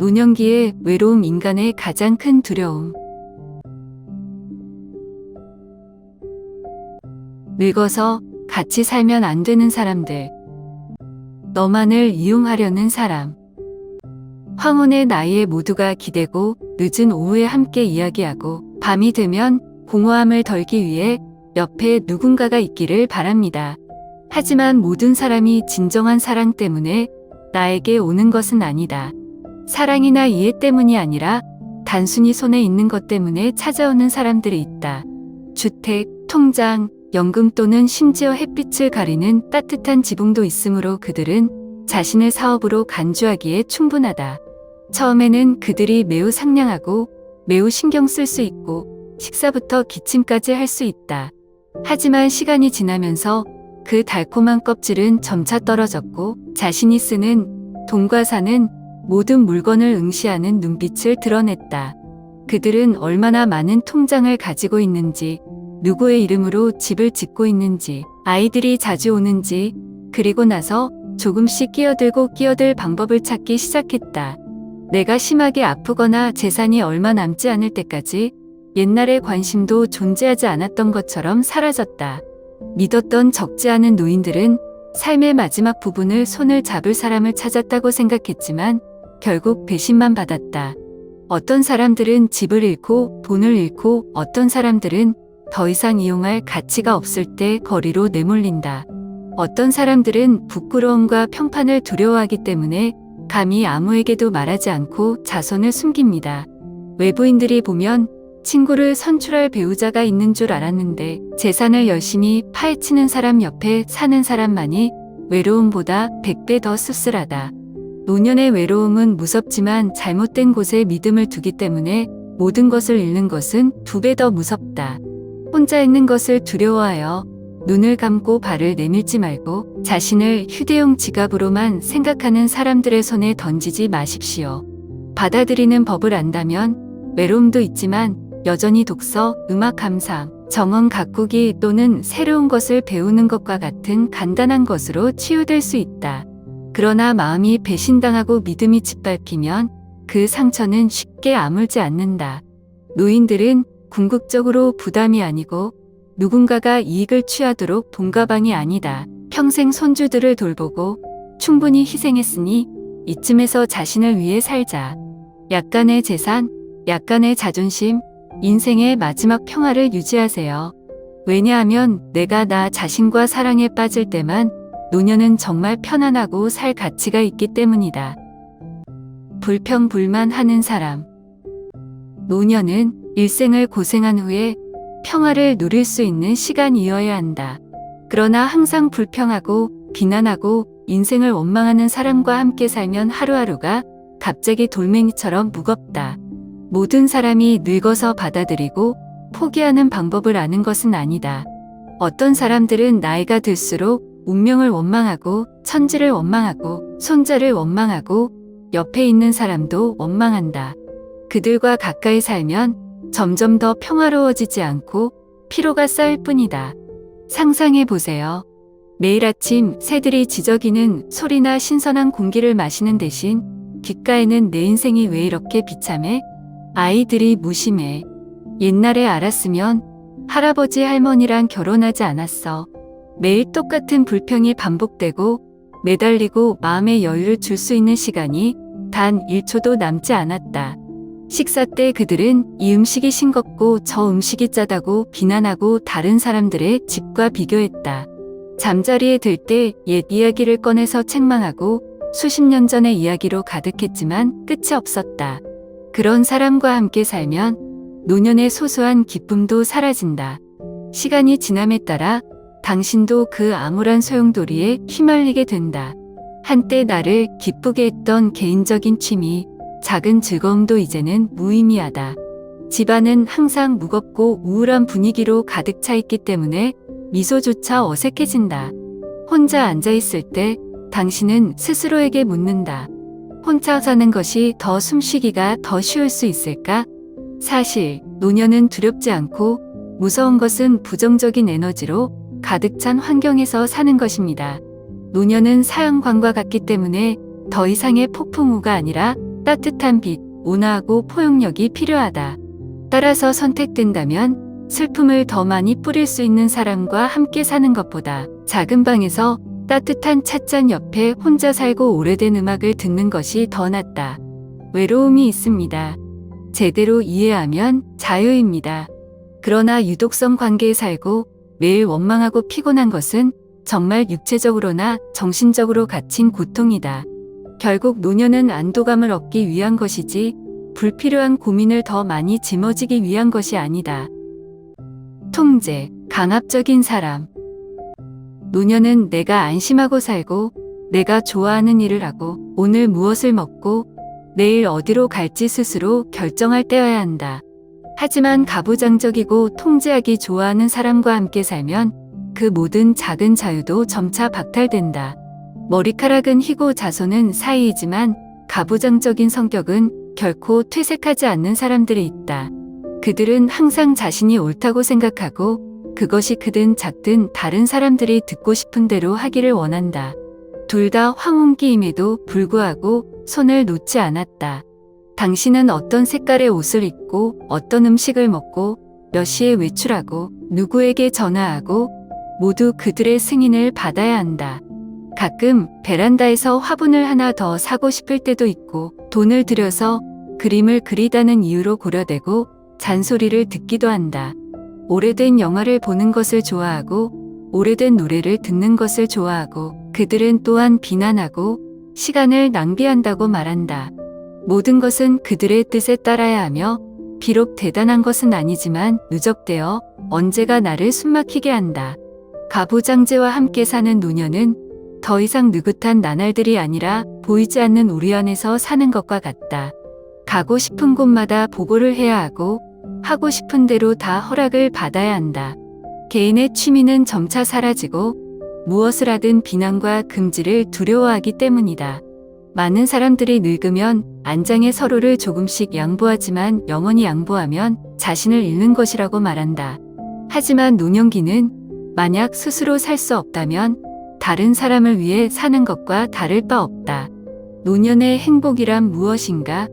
노년기의 외로움, 인간의 가장 큰 두려움. 늙어서 같이 살면 안 되는 사람들. 너만을 이용하려는 사람. 황혼의 나이에 모두가 기대고 늦은 오후에 함께 이야기하고 밤이 되면 공허함을 덜기 위해 옆에 누군가가 있기를 바랍니다. 하지만 모든 사람이 진정한 사랑 때문에 나에게 오는 것은 아니다. 사랑이나 이해 때문이 아니라 단순히 손에 있는 것 때문에 찾아오는 사람들이 있다. 주택, 통장, 연금 또는 심지어 햇빛을 가리는 따뜻한 지붕도 있으므로 그들은 자신을 사업으로 간주하기에 충분하다. 처음에는 그들이 매우 상냥하고 매우 신경 쓸 수 있고 식사부터 기침까지 할 수 있다. 하지만 시간이 지나면서 그 달콤한 껍질은 점차 떨어졌고 자신이 쓰는 돈과 사는 모든 물건을 응시하는 눈빛을 드러냈다. 그들은 얼마나 많은 통장을 가지고 있는지, 누구의 이름으로 집을 짓고 있는지, 아이들이 자주 오는지, 그리고 나서 조금씩 끼어들 방법을 찾기 시작했다. 내가 심하게 아프거나 재산이 얼마 남지 않을 때까지 옛날의 관심도 존재하지 않았던 것처럼 사라졌다. 믿었던 적지 않은 노인들은 삶의 마지막 부분을 손을 잡을 사람을 찾았다고 생각했지만 결국 배신만 받았다. 어떤 사람들은 집을 잃고 돈을 잃고 어떤 사람들은 더 이상 이용할 가치가 없을 때 거리로 내몰린다. 어떤 사람들은 부끄러움과 평판을 두려워하기 때문에 감히 아무에게도 말하지 않고 자손을 숨깁니다. 외부인들이 보면 친구를 선출할 배우자가 있는 줄 알았는데 재산을 열심히 파헤치는 사람 옆에 사는 사람만이 외로움보다 100배 더 씁쓸하다. 노년의 외로움은 무섭지만 잘못된 곳에 믿음을 두기 때문에 모든 것을 잃는 것은 2배 더 무섭다. 혼자 있는 것을 두려워하여 눈을 감고 발을 내밀지 말고 자신을 휴대용 지갑으로만 생각하는 사람들의 손에 던지지 마십시오. 받아들이는 법을 안다면 외로움도 있지만 여전히 독서, 음악 감상, 정원 가꾸기 또는 새로운 것을 배우는 것과 같은 간단한 것으로 치유될 수 있다. 그러나 마음이 배신당하고 믿음이 짓밟히면 그 상처는 쉽게 아물지 않는다. 노인들은 궁극적으로 부담이 아니고 누군가가 이익을 취하도록 돈가방이 아니다. 평생 손주들을 돌보고 충분히 희생했으니 이쯤에서 자신을 위해 살자. 약간의 재산, 약간의 자존심, 인생의 마지막 평화를 유지하세요. 왜냐하면 내가 나 자신과 사랑에 빠질 때만 노년은 정말 편안하고 살 가치가 있기 때문이다. 불평불만하는 사람. 노년은 일생을 고생한 후에 평화를 누릴 수 있는 시간이어야 한다. 그러나 항상 불평하고 비난하고 인생을 원망하는 사람과 함께 살면 하루하루가 갑자기 돌멩이처럼 무겁다. 모든 사람이 늙어서 받아들이고 포기하는 방법을 아는 것은 아니다. 어떤 사람들은 나이가 들수록 운명을 원망하고 천지를 원망하고 손자를 원망하고 옆에 있는 사람도 원망한다. 그들과 가까이 살면 점점 더 평화로워지지 않고 피로가 쌓일 뿐이다. 상상해 보세요. 매일 아침 새들이 지저귀는 소리나 신선한 공기를 마시는 대신 귓가에는 내 인생이 왜 이렇게 비참해? 아이들이 무심해. 옛날에 알았으면 할아버지 할머니랑 결혼하지 않았어. 매일 똑같은 불평이 반복되고 매달리고 마음의 여유를 줄 수 있는 시간이 단 1초도 남지 않았다. 식사 때 그들은 이 음식이 싱겁고 저 음식이 짜다고 비난하고 다른 사람들의 집과 비교했다. 잠자리에 들 때 옛 이야기를 꺼내서 책망하고 수십 년 전의 이야기로 가득했지만 끝이 없었다. 그런 사람과 함께 살면 노년의 소소한 기쁨도 사라진다. 시간이 지남에 따라 당신도 그 암울한 소용돌이에 휘말리게 된다. 한때 나를 기쁘게 했던 개인적인 취미, 작은 즐거움도 이제는 무의미하다. 집안은 항상 무겁고 우울한 분위기로 가득 차 있기 때문에 미소조차 어색해진다. 혼자 앉아있을 때 당신은 스스로에게 묻는다. 혼자 사는 것이 더 숨쉬기가 더 쉬울 수 있을까? 사실 노년은 두렵지 않고 무서운 것은 부정적인 에너지로 가득 찬 환경에서 사는 것입니다. 노년은 사형관과 같기 때문에 더 이상의 폭풍우가 아니라 따뜻한 빛, 온화하고 포용력이 필요하다. 따라서 선택된다면 슬픔을 더 많이 뿌릴 수 있는 사람과 함께 사는 것보다 작은 방에서 따뜻한 찻잔 옆에 혼자 살고 오래된 음악을 듣는 것이 더 낫다. 외로움이 있습니다. 제대로 이해하면 자유입니다. 그러나 유독성 관계에 살고 매일 원망하고 피곤한 것은 정말 육체적으로나 정신적으로 갇힌 고통이다. 결국 노년은 안도감을 얻기 위한 것이지 불필요한 고민을 더 많이 짊어지기 위한 것이 아니다. 통제, 강압적인 사람. 노년은 내가 안심하고 살고 내가 좋아하는 일을 하고 오늘 무엇을 먹고 내일 어디로 갈지 스스로 결정할 때여야 한다. 하지만 가부장적이고 통제하기 좋아하는 사람과 함께 살면 그 모든 작은 자유도 점차 박탈된다. 머리카락은 희고 자손은 사이이지만 가부장적인 성격은 결코 퇴색하지 않는 사람들이 있다. 그들은 항상 자신이 옳다고 생각하고 그것이 크든 작든 다른 사람들이 듣고 싶은 대로 하기를 원한다. 둘 다 황혼기임에도 불구하고 손을 놓지 않았다. 당신은 어떤 색깔의 옷을 입고 어떤 음식을 먹고 몇 시에 외출하고 누구에게 전화하고 모두 그들의 승인을 받아야 한다. 가끔 베란다에서 화분을 하나 더 사고 싶을 때도 있고 돈을 들여서 그림을 그리다는 이유로 고려되고 잔소리를 듣기도 한다. 오래된 영화를 보는 것을 좋아하고 오래된 노래를 듣는 것을 좋아하고 그들은 또한 비난하고 시간을 낭비한다고 말한다. 모든 것은 그들의 뜻에 따라야 하며 비록 대단한 것은 아니지만 누적되어 언제가 나를 숨막히게 한다. 가부장제와 함께 사는 노년은 더 이상 느긋한 나날들이 아니라 보이지 않는 우리 안에서 사는 것과 같다. 가고 싶은 곳마다 보고를 해야 하고 하고 싶은 대로 다 허락을 받아야 한다. 개인의 취미는 점차 사라지고 무엇을 하든 비난과 금지를 두려워하기 때문이다. 많은 사람들이 늙으면 안장에 서로를 조금씩 양보하지만 영원히 양보하면 자신을 잃는 것이라고 말한다. 하지만 노년기는 만약 스스로 살 수 없다면 다른 사람을 위해 사는 것과 다를 바 없다. 노년의 행복이란 무엇인가?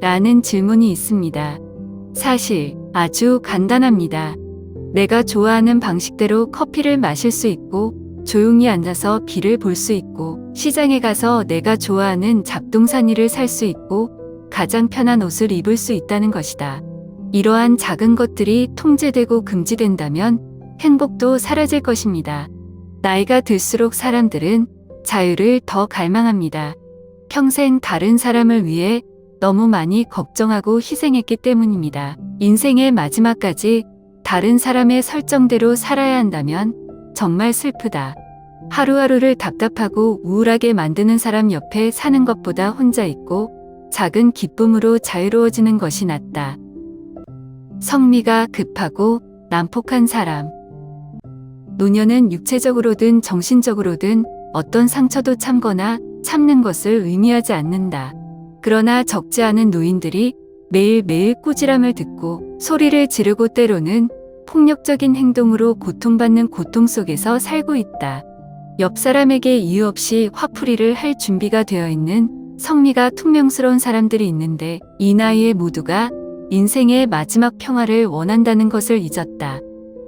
라는 질문이 있습니다. 사실 아주 간단합니다. 내가 좋아하는 방식대로 커피를 마실 수 있고 조용히 앉아서 비를 볼 수 있고 시장에 가서 내가 좋아하는 잡동사니를 살 수 있고 가장 편한 옷을 입을 수 있다는 것이다. 이러한 작은 것들이 통제되고 금지된다면 행복도 사라질 것입니다. 나이가 들수록 사람들은 자유를 더 갈망합니다. 평생 다른 사람을 위해 너무 많이 걱정하고 희생했기 때문입니다. 인생의 마지막까지 다른 사람의 설정대로 살아야 한다면 정말 슬프다. 하루하루를 답답하고 우울하게 만드는 사람 옆에 사는 것보다 혼자 있고 작은 기쁨으로 자유로워지는 것이 낫다. 성미가 급하고 난폭한 사람. 노년은 육체적으로든 정신적으로든 어떤 상처도 참거나 참는 것을 의미하지 않는다. 그러나 적지 않은 노인들이 매일매일 꾸지람을 듣고 소리를 지르고 때로는 폭력적인 행동으로 고통받는 고통 속에서 살고 있다. 옆 사람에게 이유 없이 화풀이를 할 준비가 되어 있는 성미가 퉁명스러운 사람들이 있는데 이 나이에 모두가 인생의 마지막 평화를 원한다는 것을 잊었다.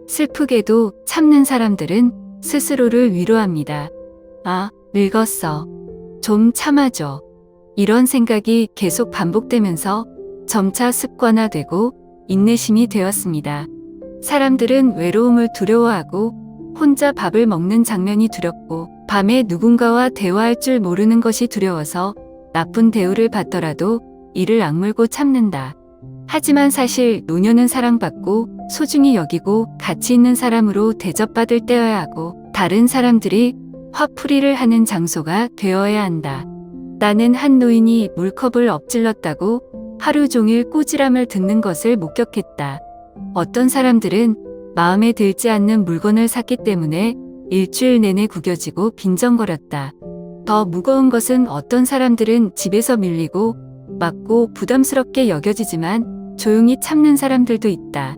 슬프게도 참는 사람들은 스스로를 위로합니다. 아, 늙었어. 좀 참아줘. 이런 생각이 계속 반복되면서 점차 습관화되고 인내심이 되었습니다. 사람들은 외로움을 두려워하고 혼자 밥을 먹는 장면이 두렵고 밤에 누군가와 대화할 줄 모르는 것이 두려워서 나쁜 대우를 받더라도 이를 악물고 참는다. 하지만 사실 노년은 사랑받고 소중히 여기고 가치 있는 사람으로 대접받을 때여야 하고 다른 사람들이 화풀이를 하는 장소가 되어야 한다. 나는 한 노인이 물컵을 엎질렀다고 하루 종일 꾸지람을 듣는 것을 목격했다. 어떤 사람들은 마음에 들지 않는 물건을 샀기 때문에 일주일 내내 구겨지고 빈정거렸다. 더 무거운 것은 어떤 사람들은 집에서 밀리고 맞고 부담스럽게 여겨지지만 조용히 참는 사람들도 있다.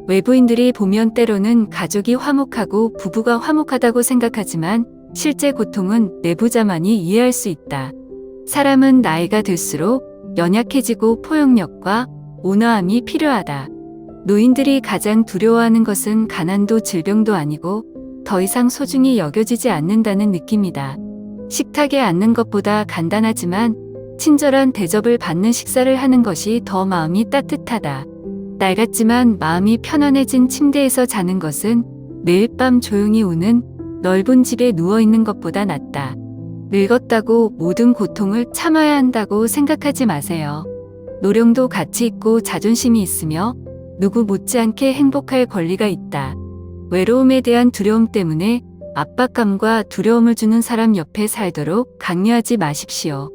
외부인들이 보면 때로는 가족이 화목하고 부부가 화목하다고 생각하지만 실제 고통은 내부자만이 이해할 수 있다. 사람은 나이가 들수록 연약해지고 포용력과 온화함이 필요하다. 노인들이 가장 두려워하는 것은 가난도 질병도 아니고 더 이상 소중히 여겨지지 않는다는 느낌이다. 식탁에 앉는 것보다 간단하지만 친절한 대접을 받는 식사를 하는 것이 더 마음이 따뜻하다. 낡았지만 마음이 편안해진 침대에서 자는 것은 매일 밤 조용히 우는 넓은 집에 누워있는 것보다 낫다. 늙었다고 모든 고통을 참아야 한다고 생각하지 마세요. 노령도 가치 있고 자존심이 있으며 누구 못지않게 행복할 권리가 있다. 외로움에 대한 두려움 때문에 압박감과 두려움을 주는 사람 옆에 살도록 강요하지 마십시오.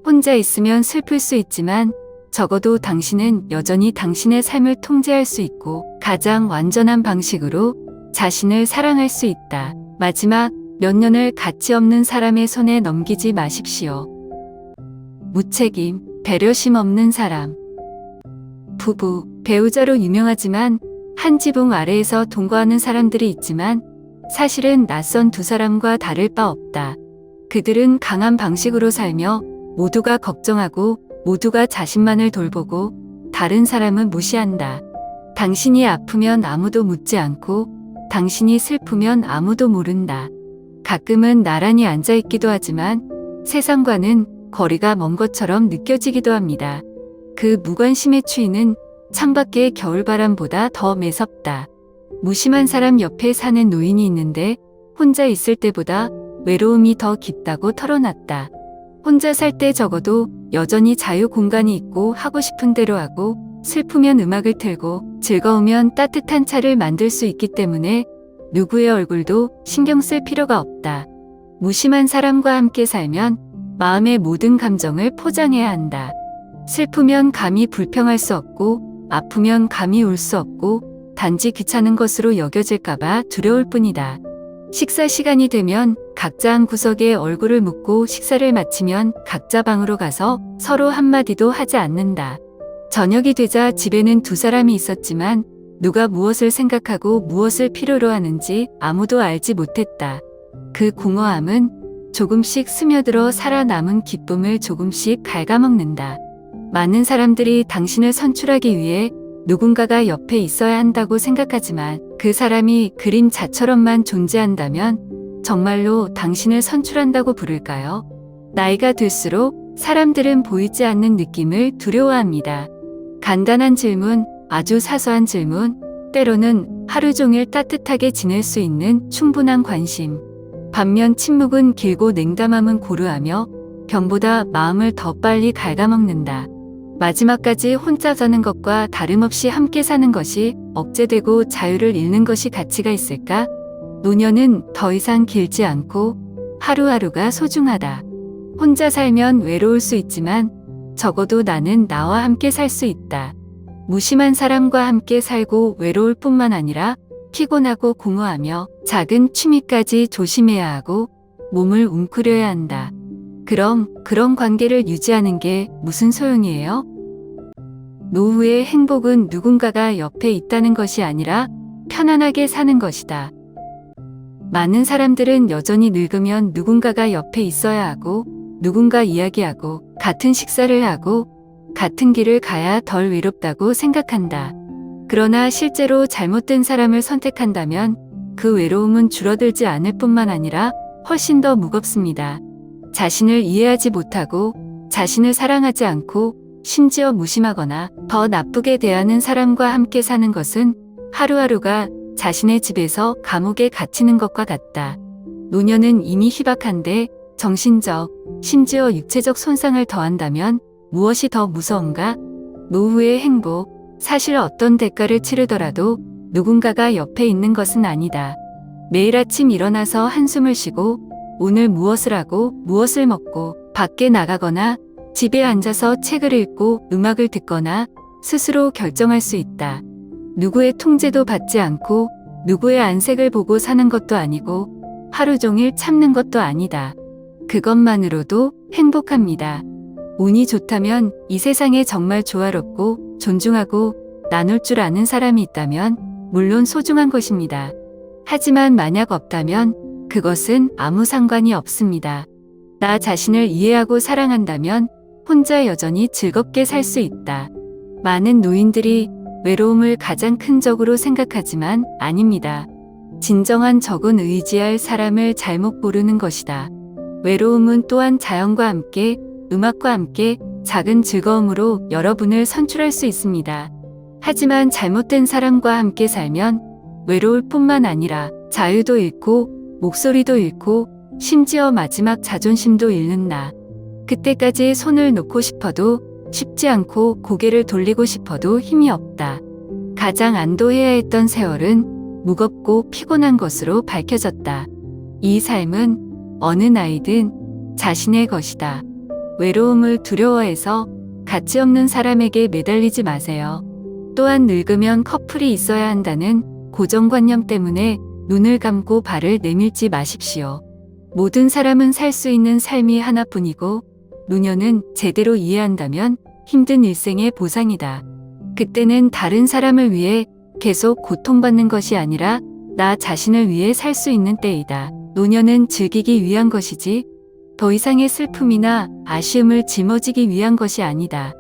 혼자 있으면 슬플 수 있지만 적어도 당신은 여전히 당신의 삶을 통제할 수 있고 가장 완전한 방식으로 자신을 사랑할 수 있다. 마지막 몇 년을 가치 없는 사람의 손에 넘기지 마십시오. 무책임, 배려심 없는 사람. 부부, 배우자로 유명하지만 한 지붕 아래에서 동거하는 사람들이 있지만 사실은 낯선 두 사람과 다를 바 없다. 그들은 강한 방식으로 살며 모두가 걱정하고 모두가 자신만을 돌보고 다른 사람은 무시한다. 당신이 아프면 아무도 묻지 않고 당신이 슬프면 아무도 모른다. 가끔은 나란히 앉아있기도 하지만 세상과는 거리가 먼 것처럼 느껴지기도 합니다. 그 무관심의 추위는 창밖의 겨울바람보다 더 매섭다. 무심한 사람 옆에 사는 노인이 있는데 혼자 있을 때보다 외로움이 더 깊다고 털어놨다. 혼자 살 때 적어도 여전히 자유 공간이 있고 하고 싶은 대로 하고 슬프면 음악을 틀고 즐거우면 따뜻한 차를 만들 수 있기 때문에 누구의 얼굴도 신경 쓸 필요가 없다. 무심한 사람과 함께 살면 마음의 모든 감정을 포장해야 한다. 슬프면 감히 불평할 수 없고 아프면 감히 울 수 없고 단지 귀찮은 것으로 여겨질까봐 두려울 뿐이다. 식사 시간이 되면 각자 한 구석에 얼굴을 묻고 식사를 마치면 각자 방으로 가서 서로 한마디도 하지 않는다. 저녁이 되자 집에는 두 사람이 있었지만 누가 무엇을 생각하고 무엇을 필요로 하는지 아무도 알지 못했다. 그 공허함은 조금씩 스며들어 살아남은 기쁨을 조금씩 갉아먹는다. 많은 사람들이 당신을 선출하기 위해 누군가가 옆에 있어야 한다고 생각하지만 그 사람이 그림자처럼만 존재한다면 정말로 당신을 선출한다고 부를까요? 나이가 들수록 사람들은 보이지 않는 느낌을 두려워합니다. 간단한 질문, 아주 사소한 질문, 때로는 하루 종일 따뜻하게 지낼 수 있는 충분한 관심. 반면 침묵은 길고 냉담함은 고루하며 병보다 마음을 더 빨리 갉아먹는다. 마지막까지 혼자 사는 것과 다름없이 함께 사는 것이 억제되고 자유를 잃는 것이 가치가 있을까? 노년은 더 이상 길지 않고 하루하루가 소중하다. 혼자 살면 외로울 수 있지만 적어도 나는 나와 함께 살 수 있다. 무심한 사람과 함께 살고 외로울 뿐만 아니라 피곤하고 공허하며 작은 취미까지 조심해야 하고 몸을 웅크려야 한다. 그럼 그런 관계를 유지하는 게 무슨 소용이에요? 노후의 행복은 누군가가 옆에 있다는 것이 아니라 편안하게 사는 것이다. 많은 사람들은 여전히 늙으면 누군가가 옆에 있어야 하고 누군가 이야기하고 같은 식사를 하고 같은 길을 가야 덜 외롭다고 생각한다. 그러나 실제로 잘못된 사람을 선택한다면 그 외로움은 줄어들지 않을 뿐만 아니라 훨씬 더 무겁습니다. 자신을 이해하지 못하고 자신을 사랑하지 않고 심지어 무심하거나 더 나쁘게 대하는 사람과 함께 사는 것은 하루하루가 자신의 집에서 감옥에 갇히는 것과 같다. 노년은 이미 희박한데 정신적, 심지어 육체적 손상을 더한다면 무엇이 더 무서운가? 노후의 행복, 사실 어떤 대가를 치르더라도 누군가가 옆에 있는 것은 아니다. 매일 아침 일어나서 한숨을 쉬고 오늘 무엇을 하고 무엇을 먹고 밖에 나가거나 집에 앉아서 책을 읽고 음악을 듣거나 스스로 결정할 수 있다. 누구의 통제도 받지 않고 누구의 안색을 보고 사는 것도 아니고 하루 종일 참는 것도 아니다. 그것만으로도 행복합니다. 운이 좋다면 이 세상에 정말 조화롭고 존중하고 나눌 줄 아는 사람이 있다면 물론 소중한 것입니다. 하지만 만약 없다면 그것은 아무 상관이 없습니다. 나 자신을 이해하고 사랑한다면 혼자 여전히 즐겁게 살 수 있다. 많은 노인들이 외로움을 가장 큰 적으로 생각하지만 아닙니다. 진정한 적은 의지할 사람을 잘못 고르는 것이다. 외로움은 또한 자연과 함께, 음악과 함께 작은 즐거움으로 여러분을 선출할 수 있습니다. 하지만 잘못된 사람과 함께 살면 외로울 뿐만 아니라 자유도 잃고 목소리도 잃고 심지어 마지막 자존심도 잃는다. 그때까지 손을 놓고 싶어도 쉽지 않고 고개를 돌리고 싶어도 힘이 없다. 가장 안도해야 했던 세월은 무겁고 피곤한 것으로 밝혀졌다. 이 삶은 어느 나이든 자신의 것이다. 외로움을 두려워해서 가치 없는 사람에게 매달리지 마세요. 또한 늙으면 커플이 있어야 한다는 고정관념 때문에 눈을 감고 발을 내밀지 마십시오. 모든 사람은 살 수 있는 삶이 하나뿐이고 노년은 제대로 이해한다면 힘든 일생의 보상이다. 그때는 다른 사람을 위해 계속 고통받는 것이 아니라 나 자신을 위해 살 수 있는 때이다. 노년은 즐기기 위한 것이지 더 이상의 슬픔이나 아쉬움을 짊어지기 위한 것이 아니다.